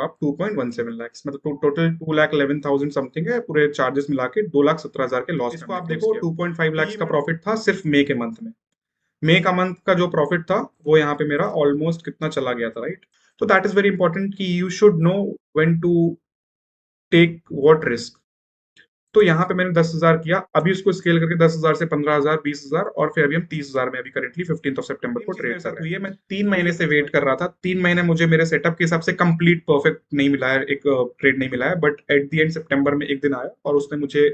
आप 2.17 लाख, मतलब total 2,11,000 something है, पूरे चार्जेस मिला के 2,17,000 के लॉस। इसको आप देखो 2.5 लाख का प्रॉफिट था सिर्फ मई के मंथ में। मई का मंथ का जो प्रॉफिट था वो यहाँ पे मेरा ऑलमोस्ट कितना चला गया था, राइट। तो दैट इज वेरी इंपॉर्टेंट कि you should know when to take what risk. तो यहाँ पे मैंने 10,000 किया, अभी उसको स्केल करके 10,000 से 15,000, 20,000, और फिर अभी हम 30,000 में अभी करेंटली 15 सितंबर को ट्रेड कर रहे हैं। मैं 3 महीने से वेट कर रहा था, 3 महीने मुझे मेरे सेटअप के हिसाब से कंप्लीट परफेक्ट नहीं मिला है, एक ट्रेड नहीं मिला है, बट एट द एंड सितंबर में एक दिन आया और उसने मुझे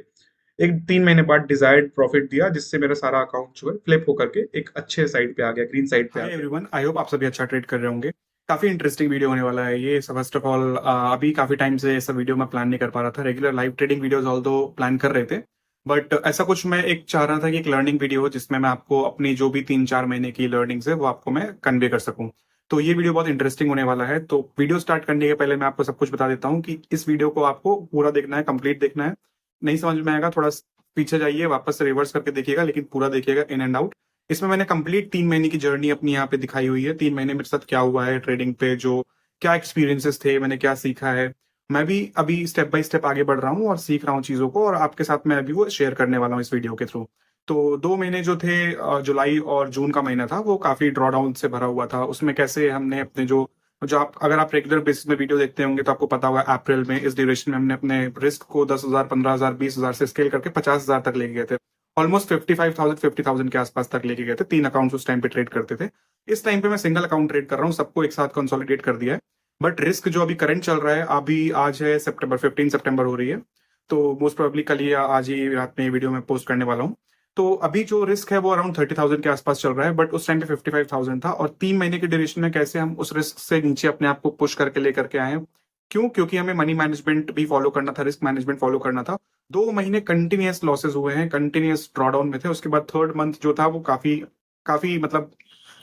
एक 3 महीने बाद डिजायर्ड प्रॉफिट दिया, जिससे मेरा सारा अकाउंट जो है फ्लिप होकर के एक अच्छे साइड पे आ गया, ग्रीन साइड पे आ गया। एवरीवन, आई होप आप सभी अच्छा ट्रेड कर रहे होंगे। काफी इंटरेस्टिंग वीडियो होने वाला है ये। फर्स्ट ऑफ ऑल अभी काफी टाइम से ऐसा वीडियो मैं प्लान नहीं कर पा रहा था, regular live trading videos although plan कर रहे थे, बट ऐसा कुछ मैं एक चाह रहा था कि एक लर्निंग वीडियो हो जिसमें मैं आपको अपनी जो भी 3-4 महीने की लर्निंग्स है वो आपको मैं कन्वे कर सकूं। तो ये वीडियो बहुत इंटरेस्टिंग होने वाला है। तो वीडियो स्टार्ट करने के पहले मैं आपको सब कुछ बता देता हूँ कि इस वीडियो को आपको पूरा देखना है, कंप्लीट देखना है। नहीं समझ में आएगा थोड़ा पीछे जाइए, वापस से रिवर्स करके देखिएगा, लेकिन पूरा देखिएगा इन एंड आउट। इसमें मैंने कंप्लीट 3 महीने की जर्नी अपनी यहाँ पे दिखाई हुई है। 3 महीने मेरे साथ क्या हुआ है ट्रेडिंग पे, जो क्या एक्सपीरियंसेस थे, मैंने क्या सीखा है। मैं भी अभी स्टेप बाय स्टेप आगे बढ़ रहा हूँ और सीख रहा हूँ चीजों को, और आपके साथ मैं अभी वो शेयर करने वाला हूँ इस वीडियो के थ्रू। तो 2 महीने जो थे, जुलाई और जून का महीना था, वो काफी ड्रॉडाउन से भरा हुआ था। उसमें कैसे हमने अपने जो जो आप अगर आप रेगुलर बेसिस में वीडियो देखते होंगे तो आपको पता होगा, अप्रैल में इस ड्यूरेशन में हमने अपने रिस्क को 10,000, 15,000, 20,000 से स्केल करके 50,000 तक लेके गए थे। ऑलमोस्ट 55,000, 50,000 के आसपास तक लेके गए थे। 3 अकाउंट्स उस टाइम पे ट्रेड करते थे। इस टाइम पे मैं सिंगल अकाउंट ट्रेड कर रहा हूँ, सबको एक साथ कंसोलिडेट कर दिया है। बट रिस्क जो अभी करंट चल रहा है, अभी आज है सितंबर, 15 सितंबर हो रही है, तो मोस्ट प्रोबेबली कल या आज ही रात में वीडियो में पोस्ट करने वाला हूँ। तो अभी जो रिस्क है वो अराउंड 30,000 के आसपास चल रहा है, बट उस टाइम पे 55,000 था। और 3 महीने की ड्यूरेशन में कैसे हम उस रिस्क से नीचे अपने आप को पुश करके लेकर के आए हैं। क्यों? क्योंकि हमें मनी मैनेजमेंट भी फॉलो करना था, रिस्क मैनेजमेंट फॉलो करना था। 2 महीने कंटिन्यूअस लॉसेस हुए हैं, कंटिन्यूअस ड्रॉडाउन में थे। उसके बाद थर्ड मंथ जो था वो काफी काफी मतलब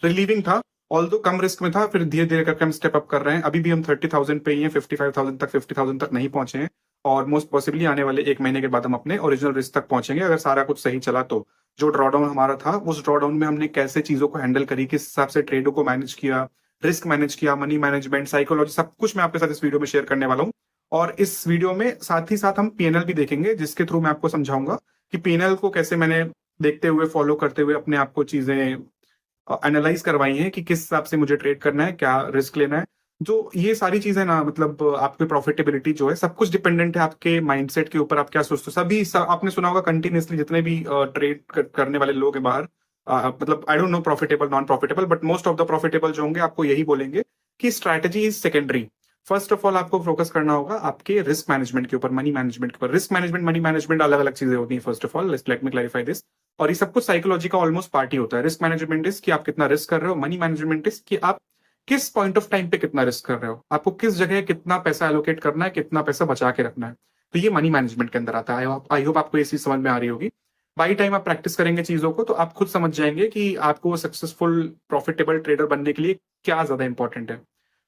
रिलीविंग था, ऑल्दो कम रिस्क में था। फिर धीरे धीरे करके हम स्टेप अप कर रहे हैं। अभी भी हम 30,000 पे ही हैं, 55,000 तक, 50,000 तक नहीं पहुंचे हैं। और मोस्ट पॉसिबली आने वाले 1 महीने के बाद हम अपने ओरिजिनल रिस्क तक पहुंचेंगे, अगर सारा कुछ सही चला तो। जो ड्रॉडाउन हमारा था, उस ड्रॉडाउन में हमने कैसे चीजों को हैंडल करी, किस हिसाब से ट्रेडों को मैनेज किया, रिस्क मैनेज किया, मनी मैनेजमेंट, साइकोलॉजी, सब कुछ मैं आपके साथ इस वीडियो में शेयर करने वाला हूँ। और इस वीडियो में साथ ही साथ हम पीएनएल भी देखेंगे, जिसके थ्रू मैं आपको समझाऊंगा कि पीएनएल को कैसे मैंने देखते हुए, फॉलो करते हुए अपने आप को चीजें एनालाइज करवाई हैं कि किस हिसाब से मुझे ट्रेड करना है, क्या रिस्क लेना है। जो ये सारी चीजें ना, मतलब आपकी प्रॉफिटेबिलिटी जो है, सब कुछ डिपेंडेंट है आपके माइंडसेट के ऊपर। आप क्या सोचते हो, आपने सुना होगा कंटिन्यूसली, जितने भी ट्रेड करने वाले लोग हैं बाहर, मतलब I don't know profitable non profitable, but most of the profitable जो होंगे आपको यही बोलेंगे कि strategy is secondary. First of all आपको फोकस करना होगा आपके रिस्क मैनेजमेंट के ऊपर, मनी मैनेजमेंट के ऊपर। रिस्क मैनेजमेंट, मनी मैनेजमेंट अलग अलग चीजें होती हैं। First of all let me clarify this. और ये सब कुछ साइकोलॉजी का ऑलमोस्ट पार्ट ही होता है। रिस्क मैनेजमेंट इज कि आप कितना रिस्क कर रहे हो, मनी मैनेजमेंट इज कि आप किस पॉइंट ऑफ टाइम पे कितना रिस्क कर रहे हो, आपको किस जगह कितना पैसा एलोकेट करना है, कितना पैसा बचा के रखना है। तो ये मनी मैनेजमेंट के अंदर आता है। आई होप आपको ये चीज समझ में आ रही होगी। बाई टाइम आप प्रैक्टिस करेंगे चीजों को तो आप खुद समझ जाएंगे कि आपको सक्सेसफुल प्रॉफिटेबल ट्रेडर बनने के लिए क्या ज्यादा इंपॉर्टेंट है।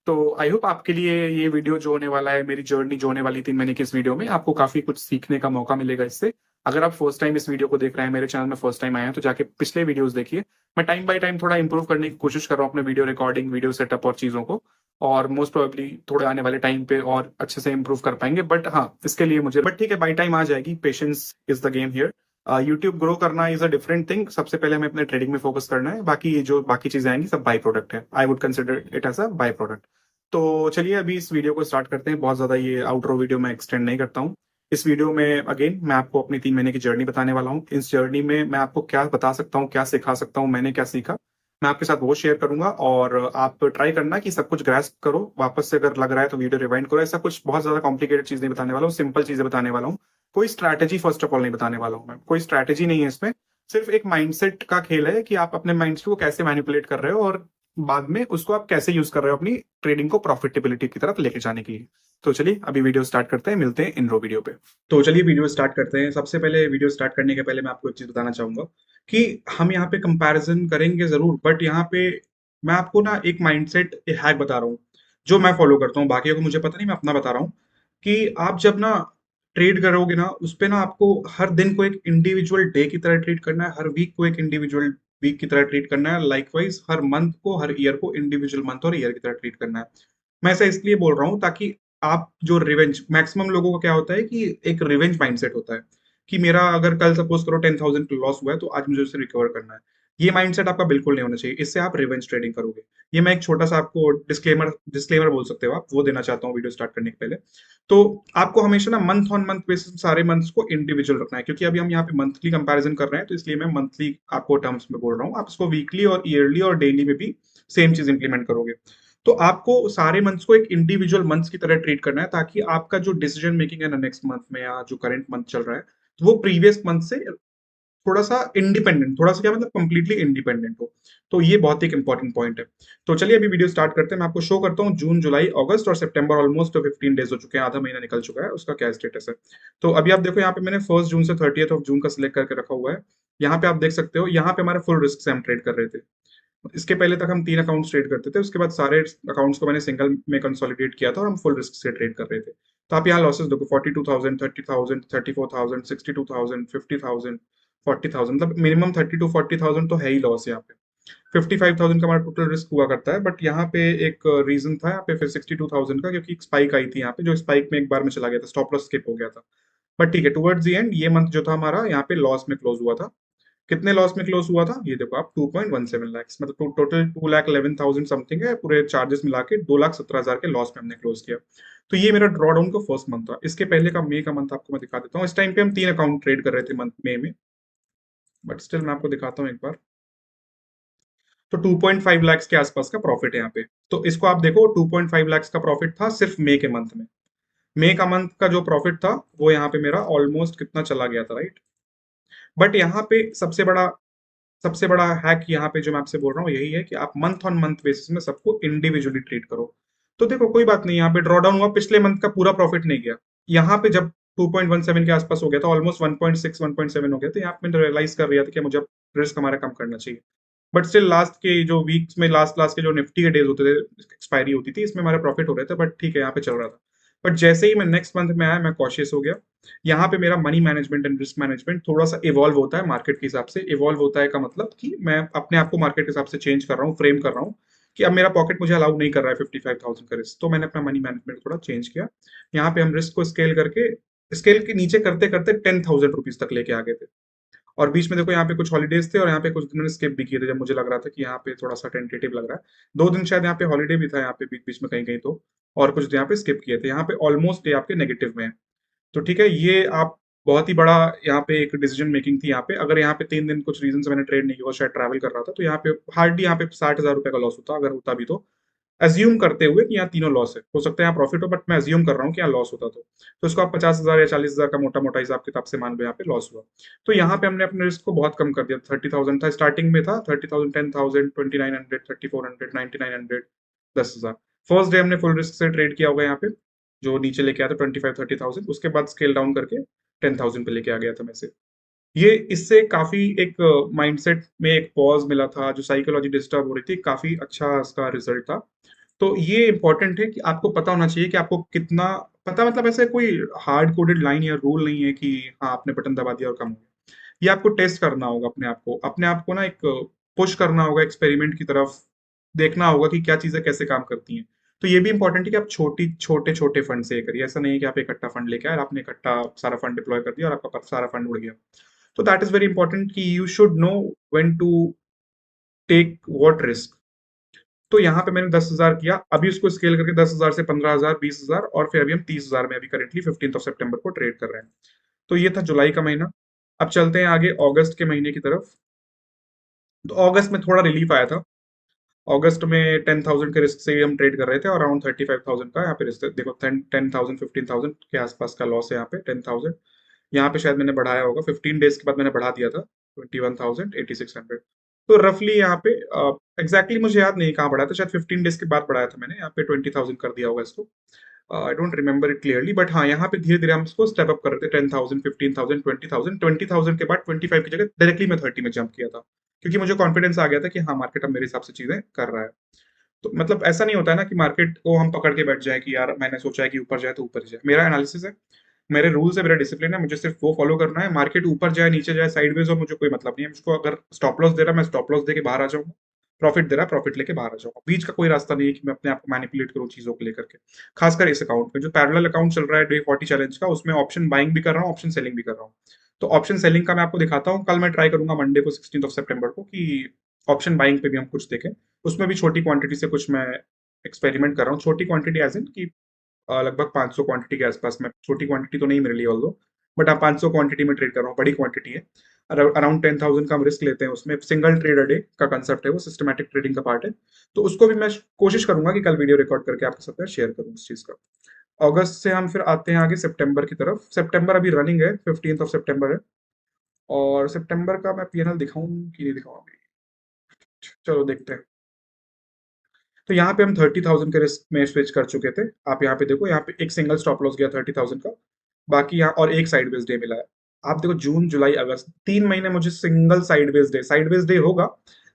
तो आई होप आपके लिए ये वीडियो जो होने वाला है, मेरी जर्नी जो होने वाली 3 महीने की इस वीडियो में, आपको काफी कुछ सीखने का मौका मिलेगा इससे। अगर आप फर्स्ट टाइम इस वीडियो को देख रहे हैं, मेरे चैनल में फर्स्ट टाइम आए हैं, तो जाके पिछले वीडियोस देखिए। मैं टाइम बाय टाइम थोड़ा इंप्रूव करने की कोशिश कर रहा हूँ अपने वीडियो रिकॉर्डिंग, वीडियो सेटअप और चीजों को। और मोस्ट प्रोबेबली थोड़े आने वाले टाइम पे और अच्छे से इंप्रूव कर पाएंगे। बट हाँ, इसके लिए मुझे, बट ठीक है, बाई टाइम आ जाएगी। Patience is the game here. YouTube grow करना इज अ डिफरेंट थिंग। सबसे पहले हमें अपने ट्रेडिंग में फोकस करना है, बाकी ये जो बाकी चीजें आएंगी सब बाई प्रोडक्ट है। I would consider it as a by product. तो चलिए अभी इस वीडियो को स्टार्ट करते हैं। बहुत ज्यादा ये आउटरो वीडियो मैं एक्सटेंड नहीं करता हूँ। इस वीडियो में अगेन मैं आपको अपनी 3 महीने की जर्नी बताने वाला हूँ। इस जर्नी में मैं आपको क्या बता सकता हूँ, क्या सिखा सकता हूँ, मैंने क्या सीखा, मैं आपके साथ वो शेयर करूंगा। और आप ट्राई करना कि सब कुछ ग्रैस्प करो। वापस से अगर लग रहा है तो वीडियो रिवाइंड करो। ऐसा कुछ बहुत ज्यादा कॉम्प्लिकेटेड चीज नहीं बताने वाला हूँ, सिंपल चीजें बताने वाला हूँ। कोई स्ट्रैटेजी फर्स्ट ऑफ ऑल नहीं बताने वाला हूँ मैं, कोई स्ट्रैटेजी नहीं है इसमें। सिर्फ एक माइंडसेट का खेल है कि आप अपने माइंडसेट को कैसे मैनिपुलेट कर रहे हो, और बाद में उसको आप कैसे यूज कर रहे हो अपनी ट्रेडिंग को प्रॉफिटेबिलिटी की तरफ लेके जाने के लिए। तो चलिए अभी वीडियो स्टार्ट करते हैं, मिलते हैं इनरो वीडियो पे। तो चलिए वीडियो स्टार्ट करते हैं। सबसे पहले वीडियो स्टार्ट करने के पहले मैं आपको एक चीज बताना चाहूंगा कि हम यहाँ पे कंपैरिजन करेंगे जरूर, बट यहाँ पे मैं आपको ना एक माइंडसेट हैक बता रहा हूँ जो मैं फॉलो करता हूँ। बाकी को मुझे पता नहीं, मैं अपना बता रहा हूँ कि आप जब ना ट्रेड करोगे ना, उस पे ना आपको हर दिन को एक इंडिविजुअल डे की तरह ट्रीट करना है, हर वीक को एक इंडिविजुअल वीक की तरह ट्रीट करना है, लाइकवाइज हर मंथ को, हर ईयर को इंडिविजुअल मंथ और ईयर की तरह ट्रीट करना है। मैं ऐसा इसलिए बोल रहा हूँ ताकि आप जो रिवेंज, मैक्सिमम लोगों का क्या होता है कि एक रिवेंज माइंडसेट होता है कि मेरा अगर कल सपोज करो 10,000 लॉस हुआ है तो आज मुझे उसे रिकवर करना है। ये माइंडसेट आपका बिल्कुल नहीं होना चाहिए, इससे आप रिवेंज ट्रेडिंग करोगे। ये मैं एक छोटा सा आपको डिस्क्लेमर डिस्क्लेमर बोल सकते हो आप, वो देना चाहता हूँ वीडियो स्टार्ट करने के पहले। तो आपको हमेशा ना मंथ ऑन मंथ बेसिस सारे मंथ्स को इंडिविजुअल रखना है, क्योंकि अभी हम यहाँ पे मंथली कंपैरिजन कर रहे हैं, तो इसलिए मैं मंथली आपको टर्म्स में बोल रहा हूँ। आप इसको वीकली और ईयरली और डेली में भी सेम चीज इंप्लीमेंट करोगे। तो आपको सारे मंथ्स को एक इंडिविजुअल मंथ्स की तरह ट्रीट करना है, ताकि आपका जो डिसीजन मेकिंग है ना नेक्स्ट मंथ में या जो करंट मंथ चल रहा है, तो वो प्रीवियस मंथ से थोड़ा सा इंडिपेंडेंट, थोड़ा सा क्या मतलब कंप्लीटली इंडिपेंडेंट हो। तो ये बहुत ही एक इंपॉर्टेंट पॉइंट है। तो चलिए अभी वीडियो स्टार्ट करते हैं। मैं आपको शो करता हूँ जून जुलाई अगस्त और सितंबर, ऑलमोस्ट 15 डेज हो चुके हैं, आधा महीना निकल चुका है, उसका क्या स्टेटस है। तो अभी आप देखो यहाँ पे मैंने 1 जून से 30 जून का सिलेक्ट करके रखा हुआ है। यहाँ पे आप देख सकते हो, यहाँ पे हमारा फुल रिस्क से हम ट्रेड कर रहे थे। इसके पहले तक हम 3 अकाउंट्स ट्रेड करते थे, उसके बाद सारे अकाउंट्स को मैंने सिंगल में कंसोलिडेट किया था और हम फुल रिस्क से ट्रेड कर रहे थे। तो आप यहाँ लॉसेस देखो, 42,000, 30,000, 34,000, 62,000, 50,000, 40,000, मतलब मिनिमम 30 to 40,000 तो है ही लॉस यहाँ पे। 55,000 का हमारा टोटल रिस्क हुआ करता है, बट यहाँ पे एक रीजन था यहाँ पे फिर 62,000 का, क्योंकि एक स्पाइक आई थी यहाँ पे, जो स्पाइक में एक बार में चला गया था, स्टॉप लॉस स्किप हो गया था। बट ठीक है, टुवर्ड्स द एंड ये मंथ जो था हमारा यहाँ पे लॉस में क्लोज हुआ था। कितने लॉस में क्लोज हुआ था ये देखो आप, 2.17 लाख, मतलब टोटल 2,11,000 समथिंग है, पूरे चार्जेस मिला के 2,17,000 के लॉस में हमने क्लोज किया। तो ये मेरा ड्रॉ डाउन का फर्स्ट मंथ था। इसके पहले का मई का मंथ आपको मैं दिखा देता हूँ। इस टाइम पे हम 3 अकाउंट ट्रेड कर रहे थे मंथ मई में, बट स्टिल मैं आपको दिखाता हूँ एक बार। तो 2.5 लाख के आसपास का प्रॉफिट है यहाँ पे। तो इसको आप देखो, 2.5 लाख का प्रॉफिट था सिर्फ मई के मंथ में। मई का मंथ का जो प्रॉफिट था वो यहाँ पे मेरा ऑलमोस्ट कितना चला गया था, राइट। बट यहाँ पे सबसे बड़ा हैक यहाँ पे जो मैं आपसे बोल रहा हूँ यही है कि आप मंथ ऑन मंथ बेसिस में सबको इंडिविजुअली ट्रीट करो। तो देखो कोई बात नहीं, यहाँ पे ड्रॉ डाउन हुआ, पिछले मंथ का पूरा प्रॉफिट नहीं गया। यहाँ पे जब 2.17 के आसपास हो गया था, ऑलमोस्ट 1.6 1.7 हो गया, तो यहाँ पे मैं रियलाइज कर रहा था कि मुझे रिस्क हमारा कम करना चाहिए। बट स्टिल लास्ट के जो वीक्स में, लास्ट लास्ट के जो निफ्टी के डेज होते थे, एक्सपायरी होती थी, इसमें हमारा प्रॉफिट हो रहे थे, बट ठीक है यहाँ पे चल रहा था। बट जैसे ही मैं नेक्स्ट मंथ में आया, मैं कॉशियस हो गया। यहाँ पे मेरा money management and risk management थोड़ा सा इवॉल्व होता है मार्केट के हिसाब से। इवॉल्व होता है का मतलब कि मैं अपने आप को मार्केट के हिसाब से चेंज कर रहा हूँ, फ्रेम कर रहा हूँ कि अब मेरा पॉकेट मुझे अलाउ नहीं कर रहा है 55,000 का रिस्क, तो मैंने अपना मनी मैनेजमेंट थोड़ा चेंज किया। यहाँ पे हम रिस्क को स्केल करके, स्केल के नीचे करते करते 10,000 रुपीज तक लेके आ गए थे। और बीच में देखो यहाँ पे कुछ हॉलीडेज थे, और यहाँ पे कुछ दिन मैंने स्किप भी किए थे, जब मुझे लग रहा था कि यहाँ पे थोड़ा सा टेंटेटिव लग रहा है। 2 दिन शायद यहाँ पे हॉलीडे भी था यहाँ पे बीच बीच में कहीं कहीं तो, और कुछ दिन यहाँ पे स्किप किए थे। यहाँ पे ऑलमोस्ट डे आपके नेगेटिव में है। तो ठीक है, ये आप बहुत ही बड़ा यहाँ पे एक डिसीजन मेकिंग थी। यहाँ पे अगर यहाँ पे 3 दिन कुछ रीजन से मैंने ट्रेड नहीं किया और शायद ट्रैवल कर रहा था, तो यहाँ पे हार्डली यहाँ पे 60,000 रुपए का लॉस होता, अगर होता भी तो। अज्यूम करते हुए कि यहाँ तीनों लॉस है, हो सकता है यहाँ प्रॉफिट हो, बट मैं अज्यूम कर रहा हूँ कि यहाँ लॉस होता। तो इसको आप 50,000 या 40,000 का मोटा मोटा हिसाब किताब से मान लो यहाँ पे लॉस हुआ। तो यहाँ पे हमने अपने रिस्क को बहुत कम कर दिया। 30,000 था स्टार्टिंग में, था 30,000, 10,000, 2,900, 3,400, 9,900, 10,000। फर्स्ट डे हमने फुल रिस्क से ट्रेड किया होगा यहाँ पे, जो नीचे लेके आया था 25-30,000, उसके बाद स्केल डाउन करके 10,000 पे लेके आ गया था मैं से। ये इससे काफी एक माइंडसेट में एक पॉज मिला था, जो साइकोलॉजी डिस्टर्ब हो रही थी, काफी अच्छा इसका रिजल्ट था। तो ये इंपॉर्टेंट है कि आपको पता होना चाहिए कि आपको कितना पता, मतलब ऐसे कोई हार्ड कोडेड लाइन या रूल नहीं है कि हाँ आपने बटन दबा दिया और कम हो गया। ये आपको टेस्ट करना होगा अपने आप को ना एक पुश करना होगा एक्सपेरिमेंट की तरफ, देखना होगा कि क्या चीजें कैसे काम करती हैं। तो ये भी इंपॉर्टेंट है कि आप छोटे छोटे फंड से ये करिए। ऐसा नहीं है कि आप इकट्ठा फंड लेके आए और आपने इकट्ठा सारा फंड डिप्लॉय कर दिया और आपका सारा फंड उड़ गया। तो दैट इज वेरी इंपॉर्टेंट कि you should know when to take what risk. तो यहाँ पे मैंने 10,000 किया, अभी उसको स्केल करके 10,000 से 15,000, 20,000, और फिर अभी हम 30,000 में अभी करेंटली 15 सितंबर को ट्रेड कर रहे हैं। तो ये था जुलाई का महीना। अब चलते हैं आगे अगस्त के महीने की तरफ। तो अगस्त में थोड़ा रिलीफ आया था। अगस्त में 10,000 के रिस्क से ही हम ट्रेड कर रहे थे, और अराउंड 35,000 का यहाँ पे रिस्क देखो, 10,000 15,000 के आसपास का लॉस है यहाँ पे। 10,000 यहाँ पे शायद मैंने बढ़ाया होगा, 15 डेज के बाद मैंने बढ़ा दिया था 21,8600। तो रफली यहाँ पे एग्जैक्टली मुझे याद नहीं कहाँ बढ़ाया था, शायद 15 डेज के बाद बढ़ाया था मैंने, यहाँ पे 20,000 कर दिया होगा इसको। I don't remember it clearly, but हाँ यहाँ पे धीरे धीरे हम इसको स्टेप अप कर रहे थे। 10,000, 15,000, 20,000, 20,000 के बाद 25 की जगह डायरेक्टली मैं 30 में जंप किया था, क्योंकि मुझे कॉन्फिडेंस आ गया था कि हाँ मार्केट अब मेरे हिसाब से चीजें कर रहा है। तो मतलब ऐसा नहीं होता है ना कि मार्केट को हम पकड़ के बैठ जाए कि यार मैंने सोचा है कि ऊपर जाए तो ऊपर जाए। मेरा एनालिसिस है, मेरे रूल्स है, मेरा डिसिप्लिन है, मुझे सिर्फ वो फॉलो करना है। मार्केट ऊपर जाए नीचे जाए साइडवेज हो, मुझे कोई मतलब नहीं है। मुझको अगर स्टॉप लॉस दे रहा है, मैं स्टॉप लॉस दे के बाहर आ जाऊंगा। प्रॉफिट दे रहा है, प्रॉफिट लेके बाहर आ जाऊंगा। बीच का कोई रास्ता नहीं है कि मैं अपने आप को मैनिपुलेट करूँ चीजों को लेकर के। खासकर इस अकाउंट में जो पैरेलल अकाउंट चल रहा है डे 40 चैलेंज का, उसमें ऑप्शन बाइंग भी कर रहा हूँ, ऑप्शन सेलिंग भी कर रहा हूँ। तो ऑप्शन सेलिंग का मैं आपको दिखाता हूँ, कल मैं ट्राई करूंगा मंडे को 16 सितंबर को कि ऑप्शन बाइंग पे भी हम कुछ देखें। उसमें भी छोटी क्वांटिटी से कुछ मैं एक्सपेरिमेंट कर रहा हूँ, छोटी क्वांटिटी एज इन कि लगभग 500 क्वांटिटी के आसपास में, छोटी क्वांटिटी तो नहीं मेरे लिए ऑल्दो, बट आप 500 क्वांटिटी में ट्रेड कर रहा हूँ, बड़ी क्वांटिटी है। अराउंड 10,000 का हम रिस्क लेते हैं उसमें, सिंगल ट्रेड अ डे का कंसेप्ट है वो, सिस्टमैटिक ट्रेडिंग का पार्ट है। तो उसको भी मैं कोशिश करूंगा कि कल वीडियो रिकॉर्ड करके आपके साथ शेयर करूँ उस चीज का। अगस्त से हम फिर आते हैं आगे सितंबर की तरफ। सितंबर अभी रनिंग है, 15 सितंबर है। और सितंबर का मैं पीएनएल दिखाऊं कि नहीं दिखाऊं अभी, चलो देखते हैं। तो यहाँ पे हम 30,000 के रिस्क में स्विच कर चुके थे। आप यहाँ पे देखो, यहाँ पे एक सिंगल स्टॉप लॉस गया 30,000 का, बाकी यहाँ और एक साइडवेज डे मिला है। आप देखो जून जुलाई अगस्त 3 महीने मुझे सिंगल साइडवेज डे होगा,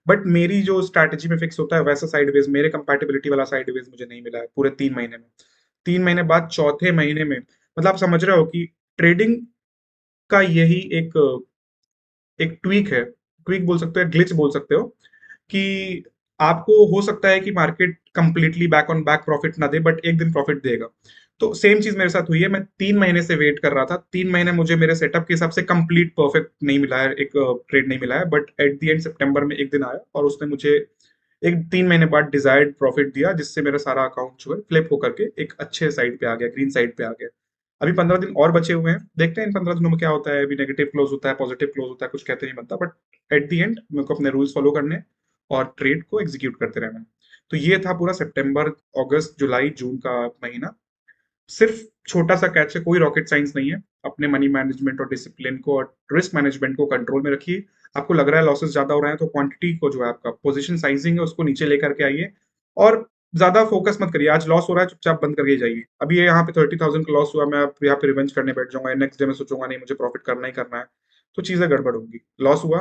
बट मेरी जो स्ट्रैटेजी में फिक्स होता है वैसा साइडवेज, मेरे कंपैटिबिलिटी वाला साइडवेज मुझे नहीं मिला है पूरे 3 महीने में। 3 महीने बाद चौथे महीने में, मतलब आप समझ रहे हो कि ट्रेडिंग का यही एक एक ट्वीक है, ट्वीक बोल सकते हो, ग्लिच बोल सकते हो, कि आपको हो सकता है कि market completely back on back profit ना दे, बट एक दिन प्रॉफिट देगा। तो सेम चीज मेरे साथ हुई है, मैं 3 महीने से वेट कर रहा था, 3 महीने मुझे मेरे सेटअप के हिसाब से कंप्लीट परफेक्ट नहीं मिला है, एक ट्रेड नहीं मिला है, बट एट द एंड सितंबर में एक दिन आया और उसने मुझे एक 3 महीने बाद डिजायर्ड प्रॉफिट दिया, जिससे मेरा सारा अकाउंट जो है फ्लिप होकर के एक अच्छे साइड पे आ गया, ग्रीन साइड पे आ गया। अभी 15 दिन और बचे हुए हैं, देखते हैं इन 15 दिनों में क्या होता है। अभी नेगेटिव क्लोज होता है, पॉजिटिव क्लोज होता है, कुछ कहते नहीं बनता, बट एट द एंड मेरे को अपने रूल्स फॉलो करने हैं और ट्रेड को एग्जीक्यूट करते रहना है। तो ये था पूरा सितंबर अगस्त जुलाई जून का महीना। सिर्फ छोटा सा कैच है, कोई रॉकेट साइंस नहीं है। अपने मनी मैनेजमेंट और डिसिप्लिन को और रिस्क मैनेजमेंट को कंट्रोल में रखिए। आपको लग रहा है लॉसेस ज्यादा हो रहे हैं तो क्वांटिटी को, जो है आपका पोजीशन साइजिंग है, उसको नीचे लेकर के आइए। और ज्यादा फोकस मत करिए, आज लॉस हो रहा है चुपचाप बंद करके जाइए। अभी ये यहाँ पे 30,000 का लॉस हुआ, मैं अब यहाँ पे रिवेंज करने बैठ जाऊंगा, नेक्स्ट डे में सोचूंगा नहीं मुझे प्रॉफिट करना ही करना है, तो चीजें गड़बड़ होंगी। लॉस हुआ,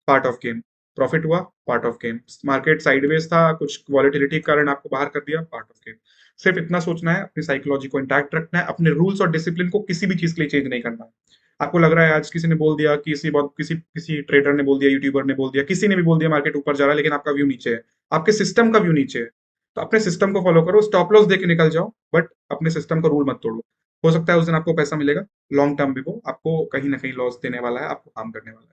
पार्ट ऑफ गेम। प्रॉफिट हुआ, part of game. Market sideways था, कुछ वॉलेटिलिटी के कारण आपको बाहर कर दिया, पार्ट ऑफ गेम। सिर्फ इतना सोचना है, अपनी साइकोलॉजी को इंटैक्ट रखना है, अपने रूल्स और डिसिप्लिन को किसी भी चीज के लिए चेंज नहीं करना है। आपको लग रहा है आज किसी ने बोल दिया, किसी किसी ट्रेडर ने बोल दिया, यूट्यूबर ने बोल दिया, किसी ने भी बोल दिया मार्केट ऊपर जा रहा है, लेकिन आपका व्यू नीचे है, आपके सिस्टम का व्यू नीचे है, तो अपने सिस्टम को फॉलो करो, स्टॉप लॉस देके निकल जाओ, बट अपने सिस्टम का रूल मत तोड़ो। हो सकता है उस दिन आपको पैसा मिलेगा, लॉन्ग टर्म भी वो आपको कहीं ना कहीं लॉस देने वाला है, आपको हार्म करने वाला है।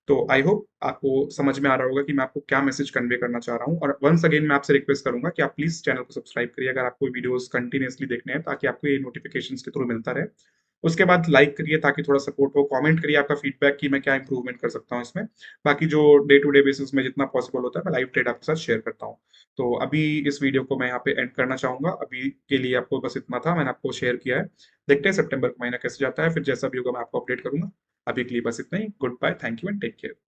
तो आई होप आपको समझ में आ रहा होगा कि मैं आपको क्या मैसेज कन्वे करना चाह रहा हूँ। और वंस अगेन मैं आपसे रिक्वेस्ट करूंगा कि आप प्लीज चैनल को सब्सक्राइब करिए अगर आपको वीडियोस कंटिन्यूअसली देखने हैं, ताकि आपको ये नोटिफिकेशंस के थ्रू मिलता रहे। उसके बाद लाइक करिए ताकि थोड़ा सपोर्ट हो, कमेंट करिए आपका फीडबैक कि मैं क्या इंप्रूवमेंट कर सकता हूँ इसमें। बाकी जो डे टू डे बेसिस में जितना पॉसिबल होता है मैं लाइव ट्रेड आपके साथ शेयर करता हूँ। तो अभी इस वीडियो को मैं यहाँ पे एंड करना चाहूंगा, अभी के लिए आपको बस इतना था, मैंने आपको शेयर किया है। देखते हैं सितंबर का महीना कैसे जाता है, फिर जैसा भी होगा मैं आपको अपडेट करूंगा। अभी के लिए बस इतना ही। Good bye, thank you and take care.